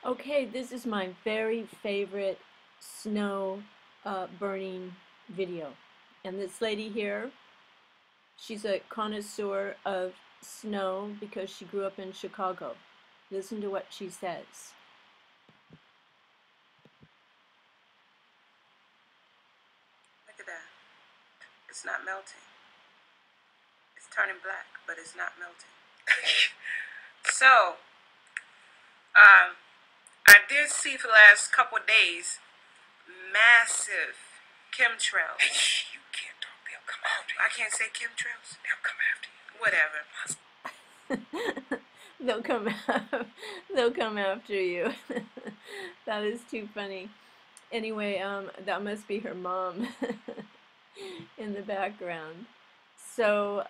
Okay, this is my very favorite snow burning video. And this lady here, she's a connoisseur of snow because she grew up in Chicago. Listen to what she says. Look at that. It's not melting. It's turning black, but it's not melting. So, I did see for the last couple of days massive chemtrails. You can't talk. They'll come after you. I can't say chemtrails. They'll come after you. Whatever. they'll come they'll come after you. That is too funny. Anyway, that must be her mom in the background. So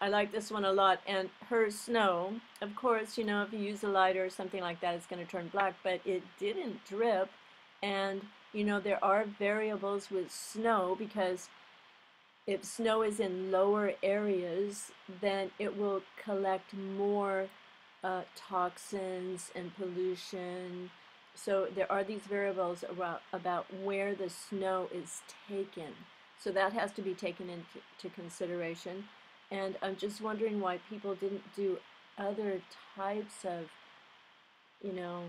I like this one a lot. And her snow, of course, you know, if you use a lighter or something like that, it's going to turn black, but it didn't drip. And, you know, there are variables with snow because if snow is in lower areas, then it will collect more toxins and pollution. So there are these variables about where the snow is taken. So that has to be taken into consideration. And I'm just wondering why people didn't do other types of, you know,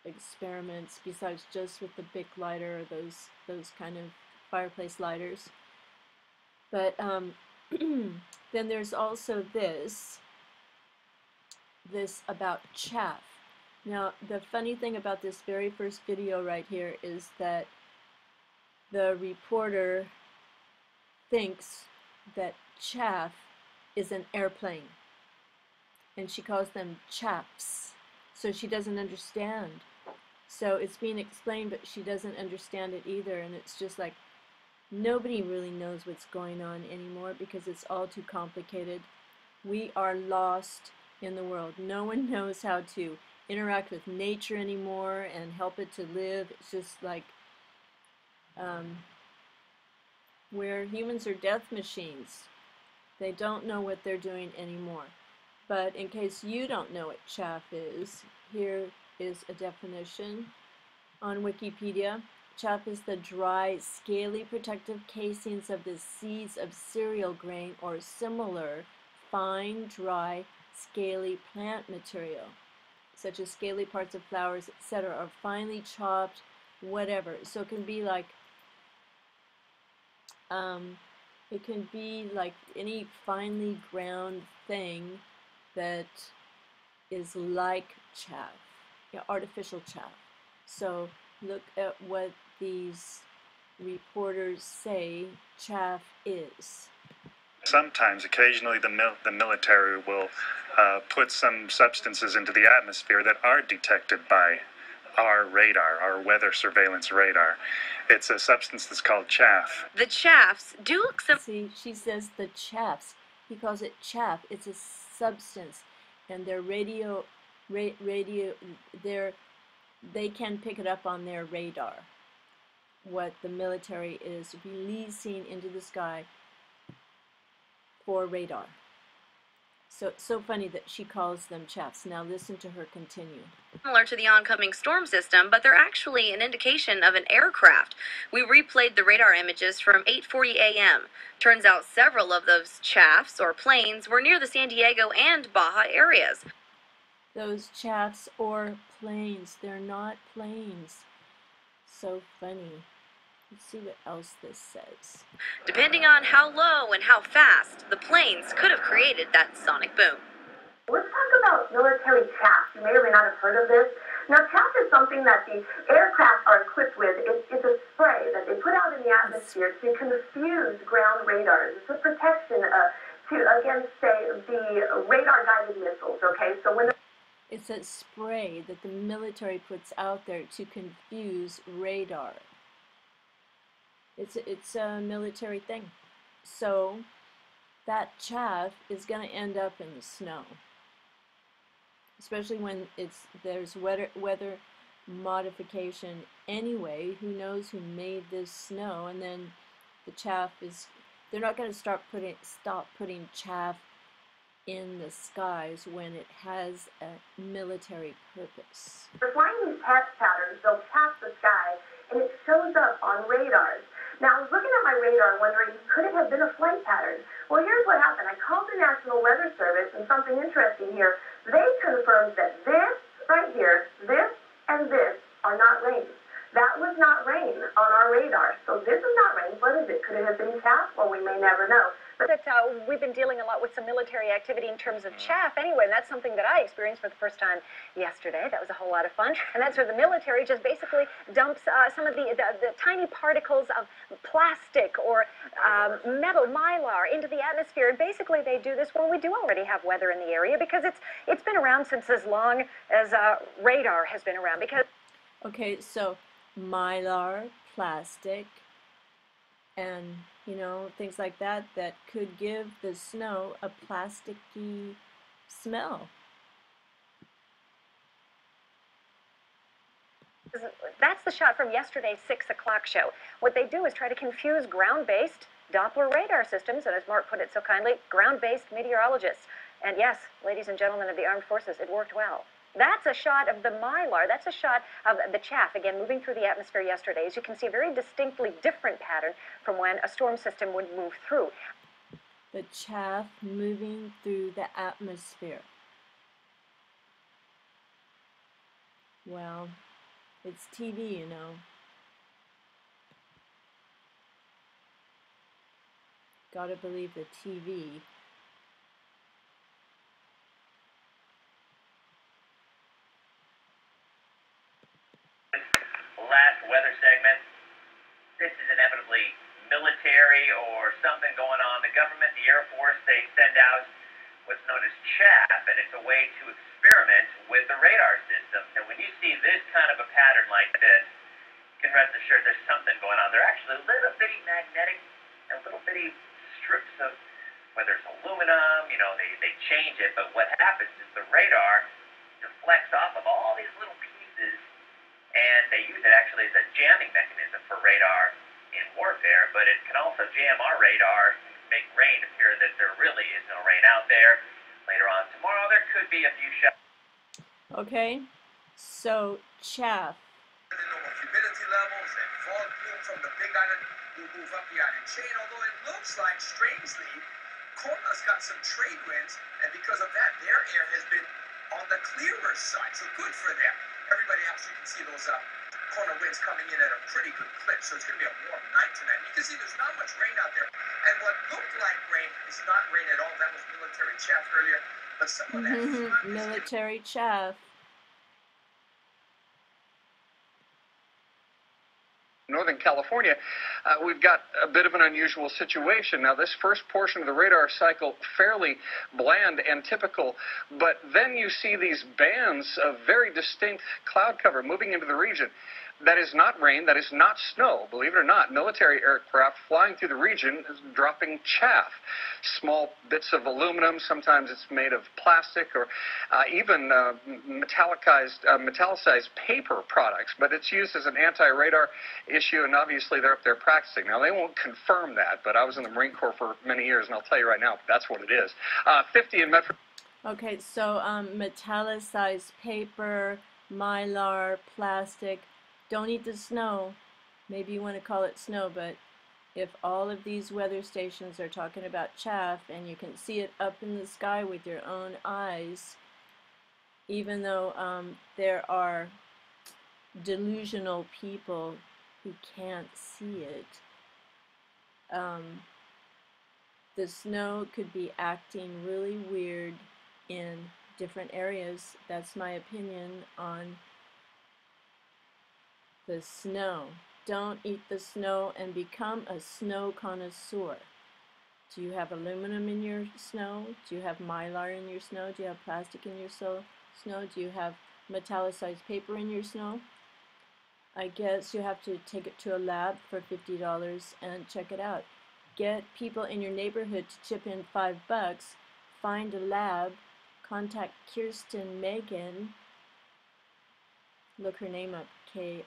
experiments besides just with the Bic lighter or those kind of fireplace lighters. But then there's also this about chaff. Now, the funny thing about this very first video right here is that the reporter thinks that chaff is an airplane, and she calls them chaffs. So she doesn't understand. So it's being explained, but she doesn't understand it either, and it's just like nobody really knows what's going on anymore because it's all too complicated. We are lost in the world. No one knows how to interact with nature anymore and help it to live. It's just like where humans are death machines. They don't know what they're doing anymore. But in case you don't know what chaff is, here is a definition on Wikipedia. Chaff is the dry, scaly protective casings of the seeds of cereal grain or similar fine, dry, scaly plant material, such as scaly parts of flowers, etc., are finely chopped, whatever. So it can be like any finely ground thing that is like chaff, yeah, artificial chaff. So look at what these reporters say chaff is. Sometimes, occasionally, the military will put some substances into the atmosphere that are detected by our radar, our weather surveillance radar. It's a substance that's called chaff. The chaffs do look similar. See, she says the chaffs. He calls it chaff. It's a substance, and their they can pick it up on their radar. What the military is releasing into the sky for radar. So funny that she calls them chaffs. Now listen to her continue. Similar to the oncoming storm system, but they're actually an indication of an aircraft. We replayed the radar images from 8:40 a.m. Turns out several of those chaffs or planes were near the San Diego and Baja areas. Those chaffs or planes, they're not planes. So funny. Let's see what else this says. Depending on how low and how fast, the planes could have created that sonic boom. Let's talk about military chaff. You may or may not have heard of this. Now, chaff is something that the aircraft are equipped with. It's a spray that they put out in the atmosphere to confuse ground radars. It's a protection against, say, the radar-guided missiles, okay? So when it's a spray that the military puts out there to confuse radar. It's a military thing. So that chaff is going to end up in the snow, especially when there's weather modification anyway. Who knows who made this snow? And then the chaff is, they're not going to stop putting chaff in the skies when it has a military purpose. We're flying these test patterns, they'll pass the sky, and it shows up on radars. Now, I was looking at my radar wondering, could it have been a flight pattern? Well, here's what happened. I called the National Weather Service, and something interesting here. They confirmed that this right here, this and this are not rain. That was not rain on our radar. So this is not rain. What is it? Could it have been chaff? Well, we may never know. But we've been dealing a lot with some military activity in terms of chaff anyway, and that's something that I experienced for the first time yesterday. That was a whole lot of fun. And that's where the military just basically dumps some of the tiny particles of plastic or metal, mylar, into the atmosphere. And basically they do this when we do already have weather in the area, because it's been around since as long as radar has been around. Because Okay, so mylar, plastic, and things like that could give the snow a plasticky smell. that's the shot from yesterday's 6 o'clock show. What they do is try to confuse ground-based Doppler radar systems, and as Mark put it so kindly, ground-based meteorologists. And yes, ladies and gentlemen of the armed forces, it worked well. That's a shot of the mylar. That's a shot of the chaff, again, moving through the atmosphere yesterday. As you can see, a very distinctly different pattern from when a storm system would move through. The chaff moving through the atmosphere. Well, it's TV, Gotta believe the TV. Last weather segment. This is inevitably military or something going on. The government, the Air Force, they send out what's known as chaff, and it's a way to experiment with the radar systems. And when you see this kind of a pattern like this, you can rest assured there's something going on. They're actually little bitty magnetic and little bitty strips of, whether it's aluminum, they change it, but what happens is the radar deflects off of all these little pieces, and they use it actually as a jamming mechanism for radar in warfare, but it can also jam our radar, make rain appear that there really is no rain out there. Later on tomorrow, there could be a few showers. Okay, so chaff. Humidity levels and fog plume from the Big Island will move up the island chain, although it looks like, strangely, Kona's got some trade winds, and because of that, their air has been on the clearer side, so good for them. Everybody else, you can see those Kona winds coming in at a pretty good clip, so it's going to be a warm night tonight. You can see there's not much rain out there, and what looked like rain is not rain at all. That was military chaff earlier, but some of that military chaff. Northern California, we've got a bit of an unusual situation. Now, this first portion of the radar cycle, fairly bland and typical, but then you see these bands of very distinct cloud cover moving into the region. That is not rain, that is not snow, believe it or not. Military aircraft flying through the region is dropping chaff. Small bits of aluminum, sometimes it's made of plastic, or even metallicized paper products, but it's used as an anti-radar issue, and obviously they're up there practicing. Now, they won't confirm that, but I was in the Marine Corps for many years, and I'll tell you right now, that's what it is. 50 in Metro. Okay, so metallicized paper, mylar, plastic. Don't eat the snow. Maybe you want to call it snow, but if all of these weather stations are talking about chaff and you can see it up in the sky with your own eyes, even though there are delusional people who can't see it, the snow could be acting really weird in different areas. That's my opinion on the snow. Don't eat the snow and become a snow connoisseur. Do you have aluminum in your snow? Do you have mylar in your snow? Do you have plastic in your snow? Do you have metallicized paper in your snow? I guess you have to take it to a lab for $50 and check it out. Get people in your neighborhood to chip in $5. Find a lab. Contact Kirsten Megan. Look her name up. Kirsten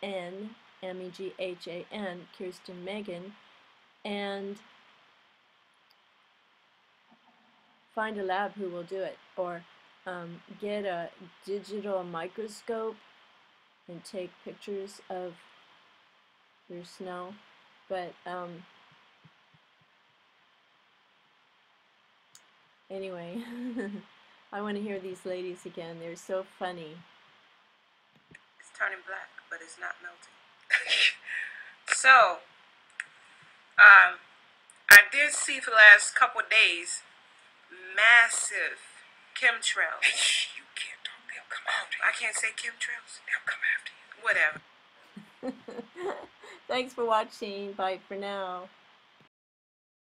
Meghan, Kirsten Megan, and find a lab who will do it, or get a digital microscope and take pictures of your snow. But anyway, I want to hear these ladies again. They're so funny. It's turning black, but it's not melting. So, I did see for the last couple of days massive chemtrails. You can't talk. They'll come after you. I can't say chemtrails. They'll come after you. Whatever. Thanks for watching. Bye for now.